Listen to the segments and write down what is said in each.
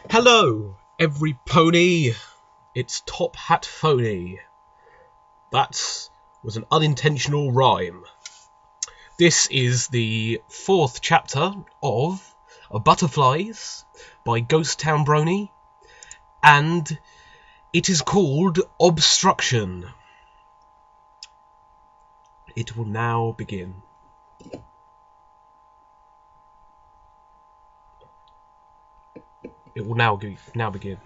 Hello, every pony. It's Top Hat Phony. That was an unintentional rhyme. This is the 4th chapter of Butterflies by Ghosttown Brony, and it is called Obstruction. It will now begin. It will now begin.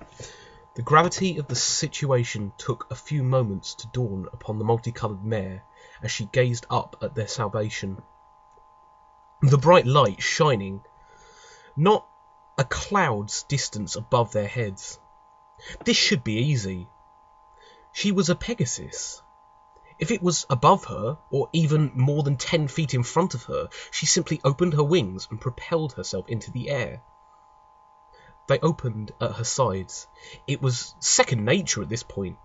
The gravity of the situation took a few moments to dawn upon the multicoloured mare as she gazed up at their salvation. The bright light shining not a cloud's distance above their heads. This should be easy. She was a Pegasus. If it was above her, or even more than 10 feet in front of her, she simply opened her wings and propelled herself into the air. They opened at her sides. It was second nature at this point,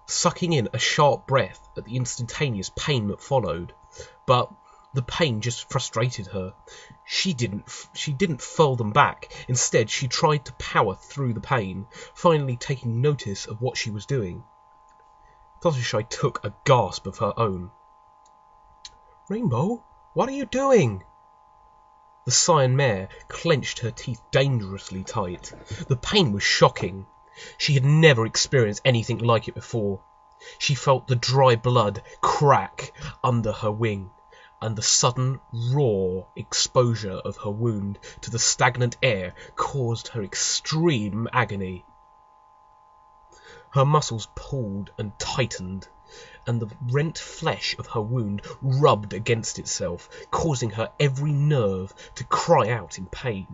sucking in a sharp breath at the instantaneous pain that followed. But the pain just frustrated her. She didn't furl them back. Instead, she tried to power through the pain, finally taking notice of what she was doing. Fluttershy took a gasp of her own. "Rainbow, what are you doing?" The cyan mare clenched her teeth dangerously tight. The pain was shocking. She had never experienced anything like it before. She felt the dry blood crack under her wing, and the sudden, raw exposure of her wound to the stagnant air caused her extreme agony. Her muscles pulled and tightened, and the rent flesh of her wound rubbed against itself, causing her every nerve to cry out in pain.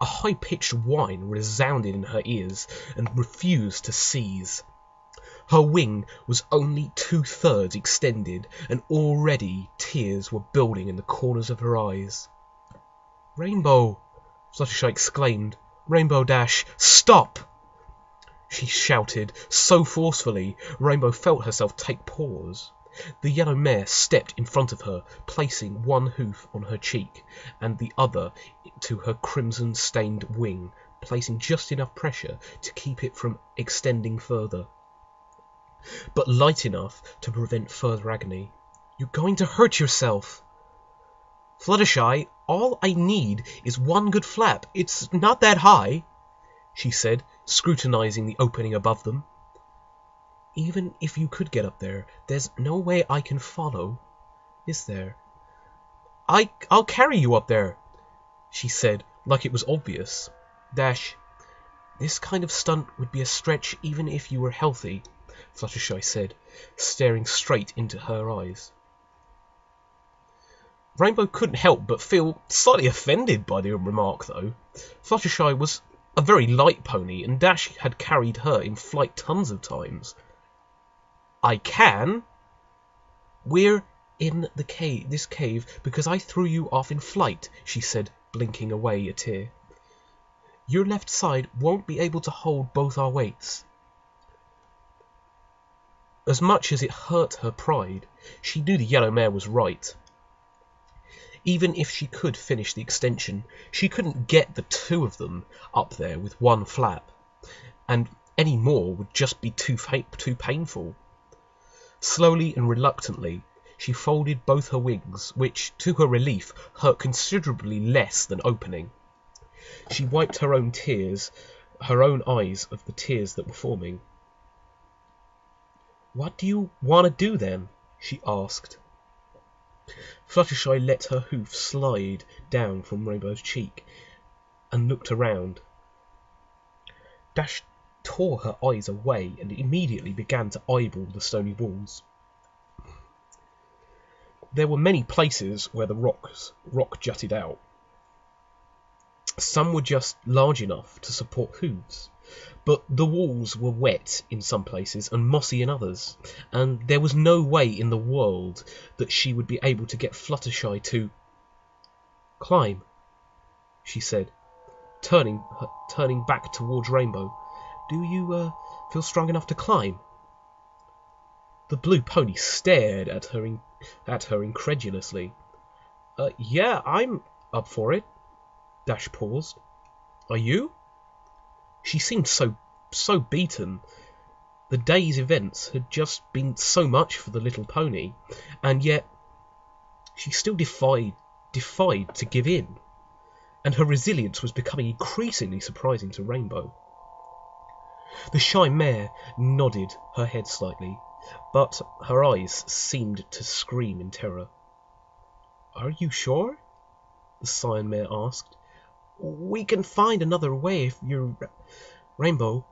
A high-pitched whine resounded in her ears and refused to cease. Her wing was only 2/3 extended, and already tears were building in the corners of her eyes. "Rainbow!" Fluttershy exclaimed. "Rainbow Dash, stop!" She shouted so forcefully, Rainbow felt herself take pause. The yellow mare stepped in front of her, placing one hoof on her cheek and the other to her crimson-stained wing, placing just enough pressure to keep it from extending further, but light enough to prevent further agony. "You're going to hurt yourself." "Fluttershy, all I need is one good flap. It's not that high," she said, scrutinizing the opening above them. "Even if you could get up there, there's no way I can follow, is there?" I'll carry you up there," she said, like it was obvious. "Dash, this kind of stunt would be a stretch even if you were healthy," Fluttershy said, staring straight into her eyes. Rainbow couldn't help but feel slightly offended by the remark, though. Fluttershy was a very light pony, and Dash had carried her in flight tons of times. "I can. We're in this cave because I threw you off in flight," she said, blinking away a tear. "Your left side won't be able to hold both our weights." As much as it hurt her pride, she knew the yellow mare was right. Even if she could finish the extension, she couldn't get the two of them up there with one flap, and any more would just be too painful. Slowly and reluctantly, she folded both her wings, which, to her relief, hurt considerably less than opening. She wiped her own eyes of the tears that were forming. "What do you want to do, then?" she asked. Fluttershy let her hoof slide down from Rainbow's cheek and looked around. Dash tore her eyes away and immediately began to eyeball the stony walls. There were many places where the rock jutted out. Some were just large enough to support hooves, but the walls were wet in some places and mossy in others, and there was no way in the world that she would be able to get Fluttershy to "Climb," she said, turning back towards Rainbow. "Do you feel strong enough to climb?" The blue pony stared at her incredulously. Yeah, I'm up for it." Dash paused. "Are you?" She seemed so beaten. The day's events had just been so much for the little pony, and yet she still defied to give in, and her resilience was becoming increasingly surprising to Rainbow. The shy mare nodded her head slightly, but her eyes seemed to scream in terror. "Are you sure?" the Cyan mare asked. "We can find another way if you're... Rainbow,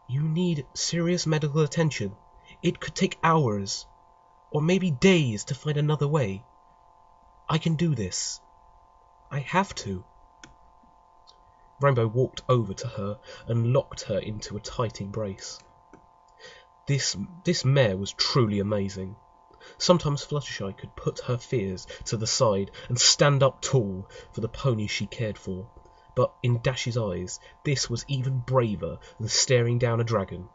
you need serious medical attention. It could take hours, or maybe days to find another way. I can do this. I have to." Rainbow walked over to her and locked her into a tight embrace. This mare was truly amazing. Sometimes Fluttershy could put her fears to the side and stand up tall for the pony she cared for, but in Dash's eyes this was even braver than staring down a dragon.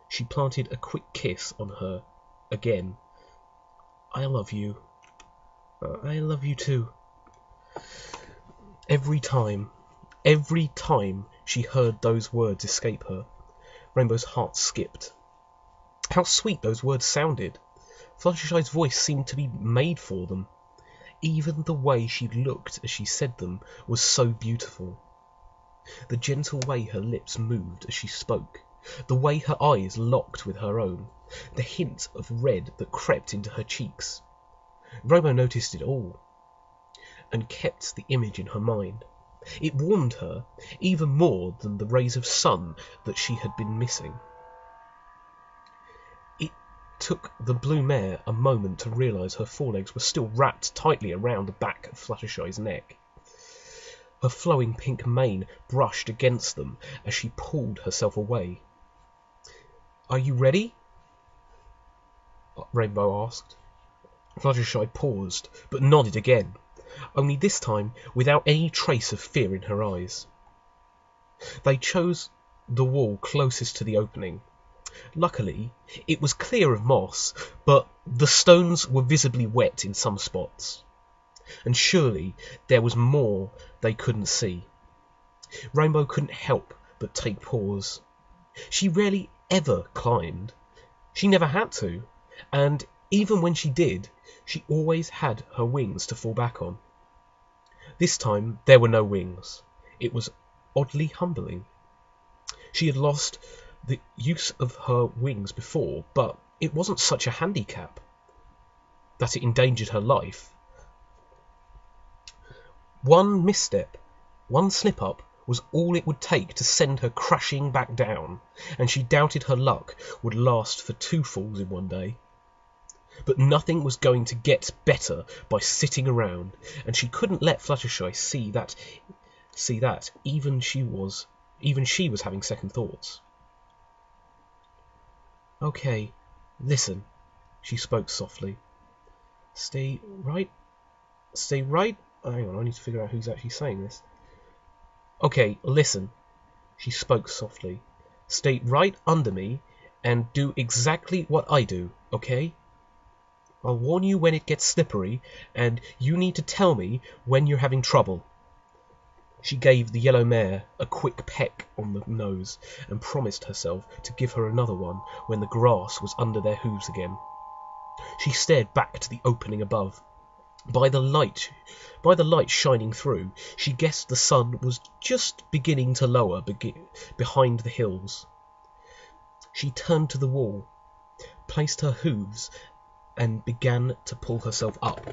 She planted a quick kiss on her again. "I love you. I love you too." Every time she heard those words escape her, Rainbow's heart skipped. How sweet those words sounded! Fluttershy's voice seemed to be made for them. Even the way she looked as she said them was so beautiful. The gentle way her lips moved as she spoke, the way her eyes locked with her own, the hint of red that crept into her cheeks. Rainbow noticed it all, and kept the image in her mind. It warmed her, even more than the rays of sun that she had been missing. It took the blue mare a moment to realise her forelegs were still wrapped tightly around the back of Fluttershy's neck. Her flowing pink mane brushed against them as she pulled herself away. "Are you ready?" Rainbow asked. Fluttershy paused, but nodded again, only this time without any trace of fear in her eyes. They chose the wall closest to the opening. Luckily, it was clear of moss, but the stones were visibly wet in some spots. And surely there was more they couldn't see. Rainbow couldn't help but take pause. She rarely ever climbed. She never had to, and even when she did, she always had her wings to fall back on. This time there were no wings. It was oddly humbling. She had lost the use of her wings before, but it wasn't such a handicap that it endangered her life. One misstep, one slip-up, was all it would take to send her crashing back down, and she doubted her luck would last for 2 falls in one day. But nothing was going to get better by sitting around, and she couldn't let Fluttershy see that even she was having second thoughts. "Okay, listen," she spoke softly. Stay right. Hang on, I need to figure out who's actually saying this. "Okay, listen," she spoke softly. "Stay right under me and do exactly what I do, okay? I'll warn you when it gets slippery, and you need to tell me when you're having trouble." She gave the yellow mare a quick peck on the nose and promised herself to give her another one when the grass was under their hooves again. She stared back to the opening above. By the light shining through, she guessed the sun was just beginning to lower behind the hills. She turned to the wall, placed her hooves, and began to pull herself up.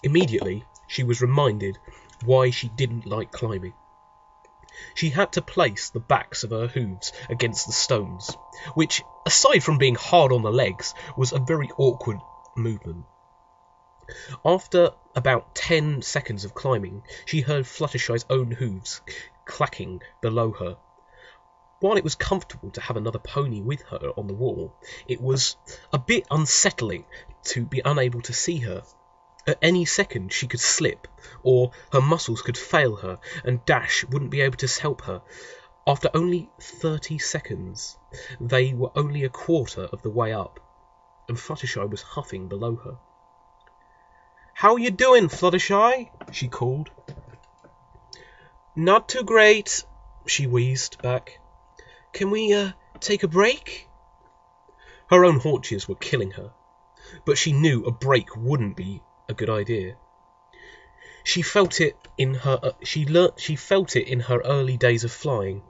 Immediately, she was reminded why she didn't like climbing. She had to place the backs of her hooves against the stones, which, aside from being hard on the legs, was a very awkward movement. After about 10 seconds of climbing, she heard Fluttershy's own hooves clacking below her. While it was comfortable to have another pony with her on the wall, it was a bit unsettling to be unable to see her. At any second she could slip, or her muscles could fail her, and Dash wouldn't be able to help her. After only 30 seconds, they were only a quarter of the way up, and Fluttershy was huffing below her. "How you doing, Fluttershy?" she called. Not too great, she wheezed back. Can we, take a break? Her own haunches were killing her, but she knew a break wouldn't be a good idea. She felt it in her early days of flying.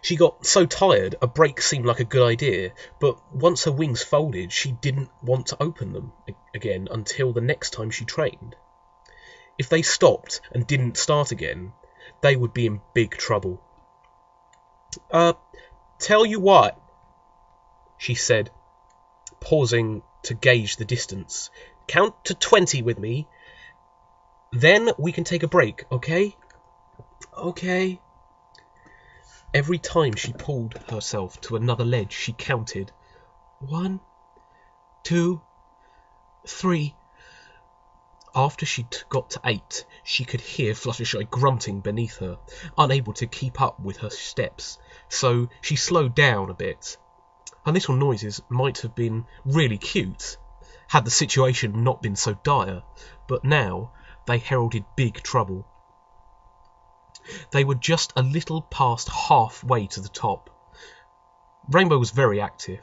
She got so tired, a break seemed like a good idea, but once her wings folded, she didn't want to open them again until the next time she trained. If they stopped and didn't start again, they would be in big trouble. Tell you what, she said, pausing to gauge the distance. Count to 20 with me. Then we can take a break, okay? Okay. Every time she pulled herself to another ledge, she counted. 1, 2, 3. After she got to 8, she could hear Fluttershy grunting beneath her, unable to keep up with her steps, so she slowed down a bit. Her little noises might have been really cute, had the situation not been so dire, but now they heralded big trouble. They were just a little past halfway to the top. Rainbow was very active.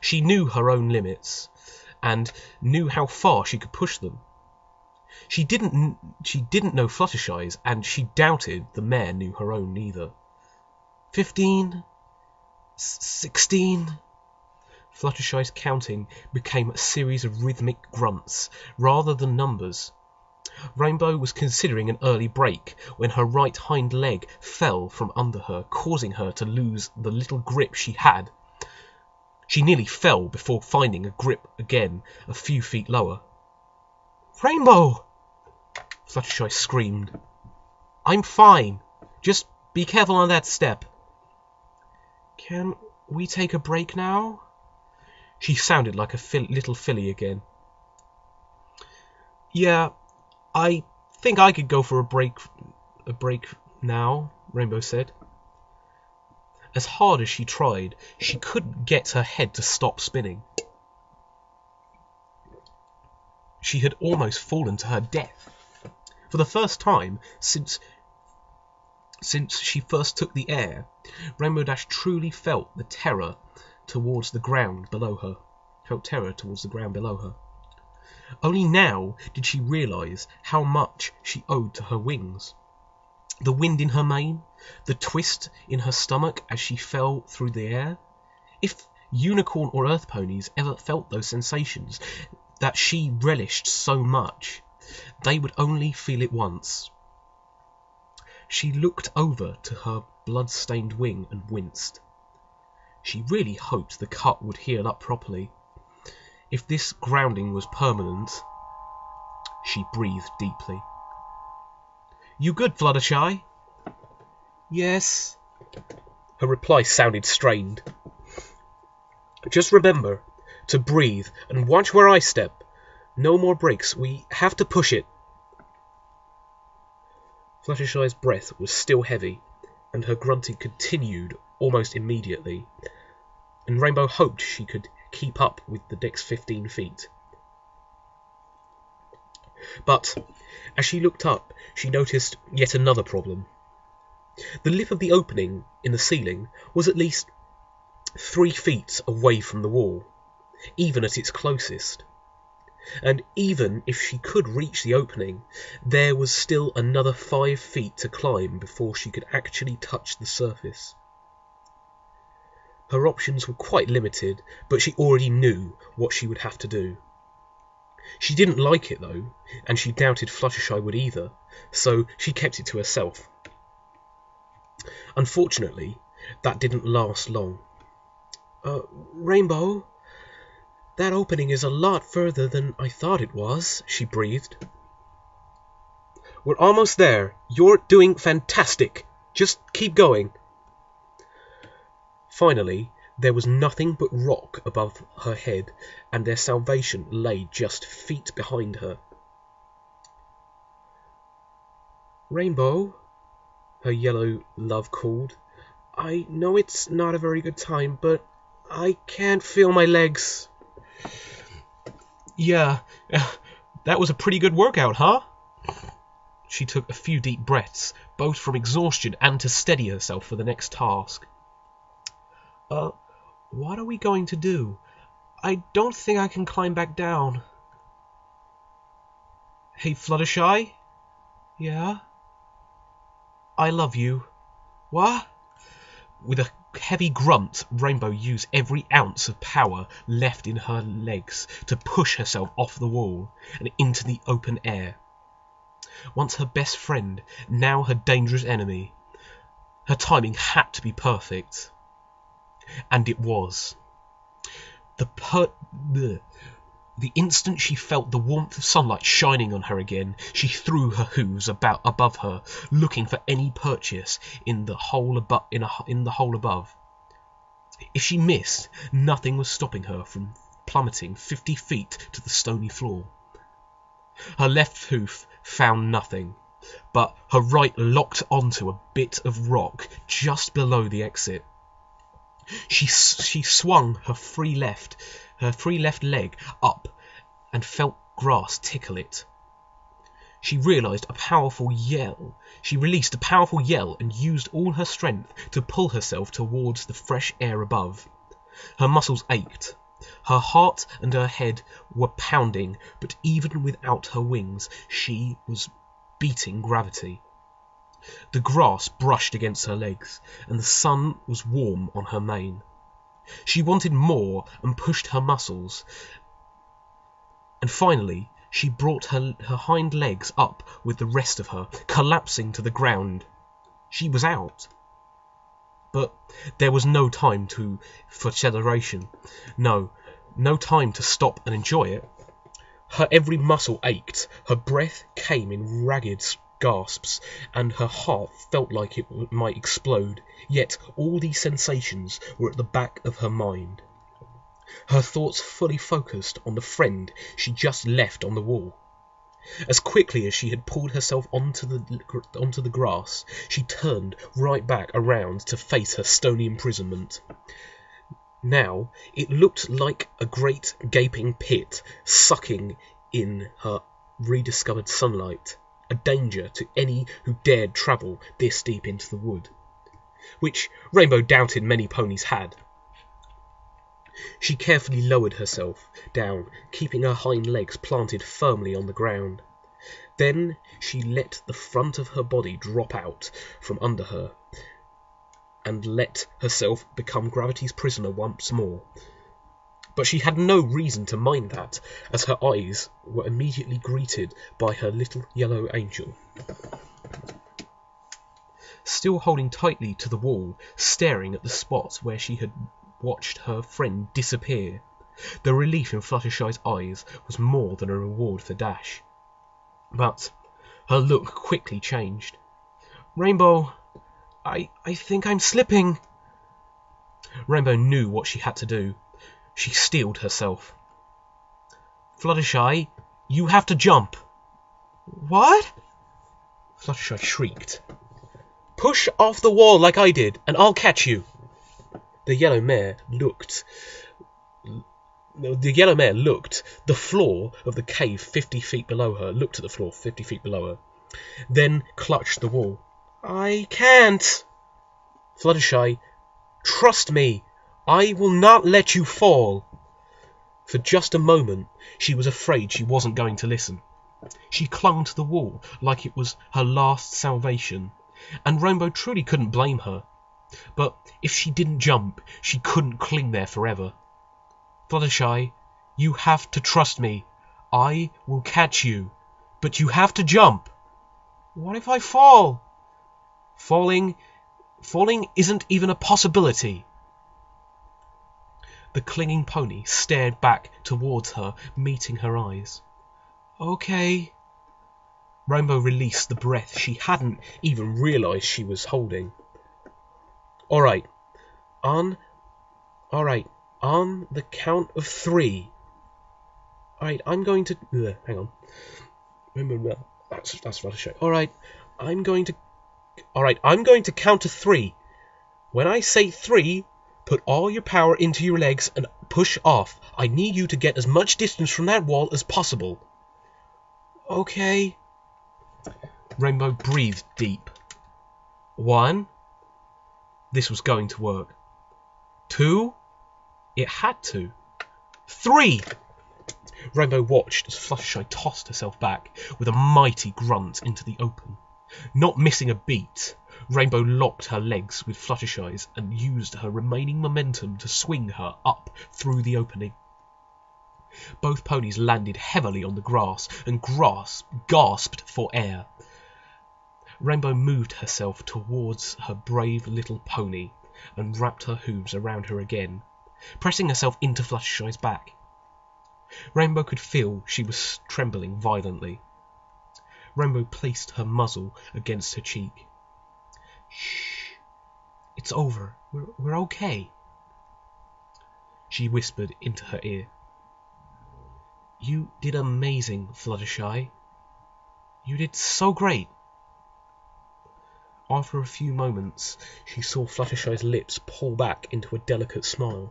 She knew her own limits, and knew how far she could push them. She didn't know Fluttershy's, and she doubted the mare knew her own either. 15, 16... Fluttershy's counting became a series of rhythmic grunts, rather than numbers. Rainbow was considering an early break when her right hind leg fell from under her, causing her to lose the little grip she had. She nearly fell before finding a grip again a few feet lower. "Rainbow!" Fluttershy screamed. "I'm fine. Just be careful on that step." "Can we take a break now?" She sounded like a little filly again. "Yeah, I think I could go for a break now," Rainbow said. As hard as she tried, she couldn't get her head to stop spinning. She had almost fallen to her death. For the first time since she first took the air, Rainbow Dash truly felt terror towards the ground below her. Only now did she realise how much she owed to her wings. The wind in her mane, the twist in her stomach as she fell through the air. If unicorn or earth ponies ever felt those sensations that she relished so much, they would only feel it once. She looked over to her blood-stained wing and winced. She really hoped the cut would heal up properly. If this grounding was permanent, she breathed deeply. "You good, Fluttershy?" "Yes." Her reply sounded strained. "Just remember to breathe and watch where I step. No more breaks. We have to push it." Fluttershy's breath was still heavy, and her grunting continued almost immediately, and Rainbow hoped she could keep up with the next 15 feet. But as she looked up, she noticed yet another problem. The lip of the opening in the ceiling was at least 3 feet away from the wall, even at its closest. And even if she could reach the opening, there was still another 5 feet to climb before she could actually touch the surface. Her options were quite limited, but she already knew what she would have to do. She didn't like it though, and she doubted Fluttershy would either, so she kept it to herself. Unfortunately, that didn't last long. "Rainbow, that opening is a lot further than I thought it was," she breathed. "We're almost there. You're doing fantastic. Just keep going." Finally, there was nothing but rock above her head, and their salvation lay just feet behind her. "Rainbow," her yellow love called, "I know it's not a very good time, but I can't feel my legs." "Yeah, that was a pretty good workout, huh?" She took a few deep breaths, both from exhaustion and to steady herself for the next task. What are we going to do? I don't think I can climb back down. Hey, Fluttershy? Yeah? I love you. What? With a heavy grunt, Rainbow used every ounce of power left in her legs to push herself off the wall and into the open air. Once her best friend, now her dangerous enemy. Her timing had to be perfect. And it was. The instant she felt the warmth of sunlight shining on her again, she threw her hooves about above her, looking for any purchase in the hole above. If she missed, nothing was stopping her from plummeting 50 feet to the stony floor. Her left hoof found nothing, but her right locked onto a bit of rock just below the exit. She swung her free left leg up and felt grass tickle it. She released a powerful yell and used all her strength to pull herself towards the fresh air above. Her muscles ached. Her heart and her head were pounding, but even without her wings, she was beating gravity. The grass brushed against her legs, and the sun was warm on her mane. She wanted more and pushed her muscles, and finally she brought her hind legs up with the rest of her, collapsing to the ground. She was out. But there was no time for celebration. No time to stop and enjoy it. Her every muscle ached, her breath came in ragged gasps, and her heart felt like it might explode. Yet all these sensations were at the back of her mind. Her thoughts fully focused on the friend she just left on the wall. As quickly as she had pulled herself onto the grass, she turned right back around to face her stony imprisonment. Now it looked like a great gaping pit sucking in her rediscovered sunlight, a danger to any who dared travel this deep into the wood, which Rainbow doubted many ponies had. She carefully lowered herself down, keeping her hind legs planted firmly on the ground. Then she let the front of her body drop out from under her and let herself become gravity's prisoner once more. But she had no reason to mind that, as her eyes were immediately greeted by her little yellow angel. Still holding tightly to the wall, staring at the spot where she had watched her friend disappear, the relief in Fluttershy's eyes was more than a reward for Dash. But her look quickly changed. Rainbow, I think I'm slipping. Rainbow knew what she had to do. She steeled herself. Fluttershy, you have to jump. What? Fluttershy shrieked. Push off the wall like I did, and I'll catch you. The yellow mare looked. The floor of the cave 50 feet below her. Looked at the floor 50 feet below her. Then clutched the wall. I can't. Fluttershy, trust me. I will not let you fall. For just a moment, she was afraid she wasn't going to listen. She clung to the wall like it was her last salvation, and Rainbow truly couldn't blame her. But if she didn't jump, she couldn't cling there forever. Fluttershy, you have to trust me. I will catch you, but you have to jump. What if I fall? Falling isn't even a possibility. The clinging pony stared back towards her, meeting her eyes. Okay. Rainbow released the breath she hadn't even realized she was holding. All right. On the count of 3. All right, I'm going to... hang on. Remember, that's Fluttershy. All right, I'm going to count to 3. When I say 3, put all your power into your legs and push off. I need you to get as much distance from that wall as possible. Okay. Rainbow breathed deep. 1. This was going to work. 2. It had to. 3. Rainbow watched as Fluttershy tossed herself back with a mighty grunt into the open. Not missing a beat, Rainbow locked her legs with Fluttershy's and used her remaining momentum to swing her up through the opening. Both ponies landed heavily on the grass and gasped for air. Rainbow moved herself towards her brave little pony and wrapped her hooves around her again, pressing herself into Fluttershy's back. Rainbow could feel she was trembling violently. Rainbow placed her muzzle against her cheek. "Shh, it's over. We're okay," she whispered into her ear. "You did amazing, Fluttershy. You did so great." After a few moments, she saw Fluttershy's lips pull back into a delicate smile.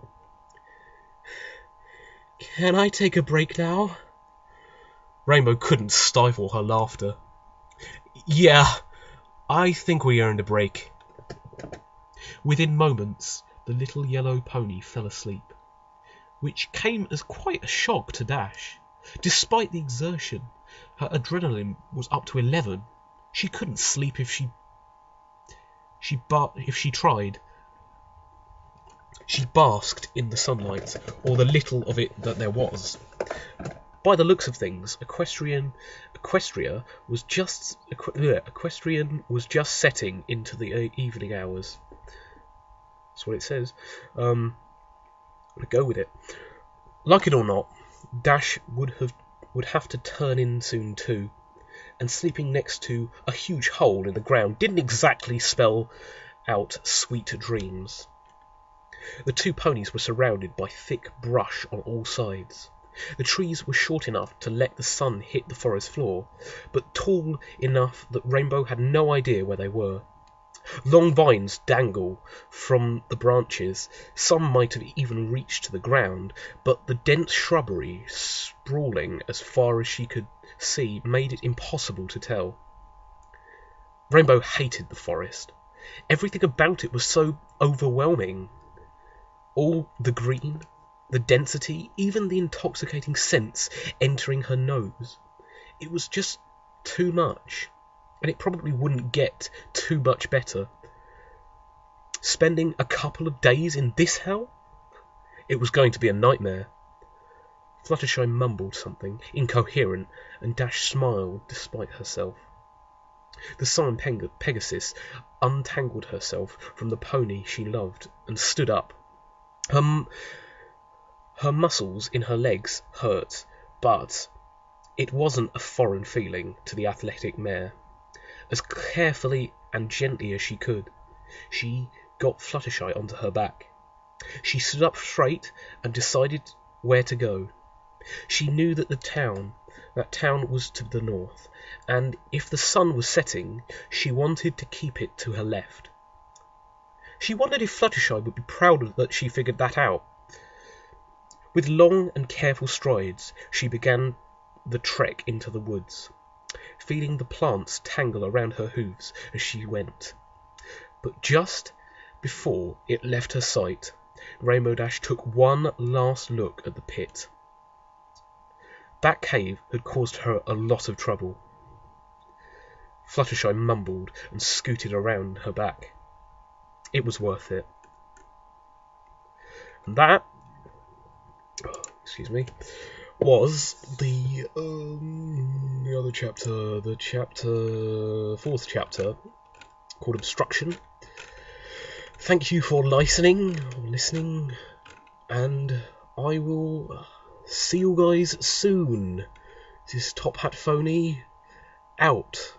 "Can I take a break now?" Rainbow couldn't stifle her laughter. "Yeah, I think we earned a break." Within moments, the little yellow pony fell asleep, which came as quite a shock to Dash. Despite the exertion, her adrenaline was up to 11. She couldn't sleep if she tried. She basked in the sunlight, or the little of it that there was. By the looks of things, Equestrian was just setting into the evening hours. That's what it says. I'm gonna go with it. Like it or not, Dash would have to turn in soon too, and sleeping next to a huge hole in the ground didn't exactly spell out sweet dreams. The two ponies were surrounded by thick brush on all sides. The trees were short enough to let the sun hit the forest floor, but tall enough that Rainbow had no idea where they were. Long vines dangle from the branches. Some might have even reached to the ground, but the dense shrubbery, sprawling as far as she could see, made it impossible to tell. Rainbow hated the forest. Everything about it was so overwhelming. All the green, the density, even the intoxicating scents entering her nose. It was just too much, and it probably wouldn't get too much better. Spending a couple of days in this hell? It was going to be a nightmare. Fluttershy mumbled something incoherent, and Dash smiled despite herself. The Cyan Pegasus untangled herself from the pony she loved and stood up. Her muscles in her legs hurt, but it wasn't a foreign feeling to the athletic mare. As carefully and gently as she could, she got Fluttershy onto her back. She stood up straight and decided where to go. She knew that that town was to the north, and if the sun was setting, she wanted to keep it to her left. She wondered if Fluttershy would be proud that she figured that out. With long and careful strides, she began the trek into the woods, feeling the plants tangle around her hooves as she went. But just before it left her sight, Rainbow Dash took one last look at the pit. That cave had caused her a lot of trouble. Fluttershy mumbled and scooted around her back. It was worth it. And that, was the other chapter, the fourth chapter, called Obstruction. Thank you for listening, and I will see you guys soon. This is Top Hat Phony, out.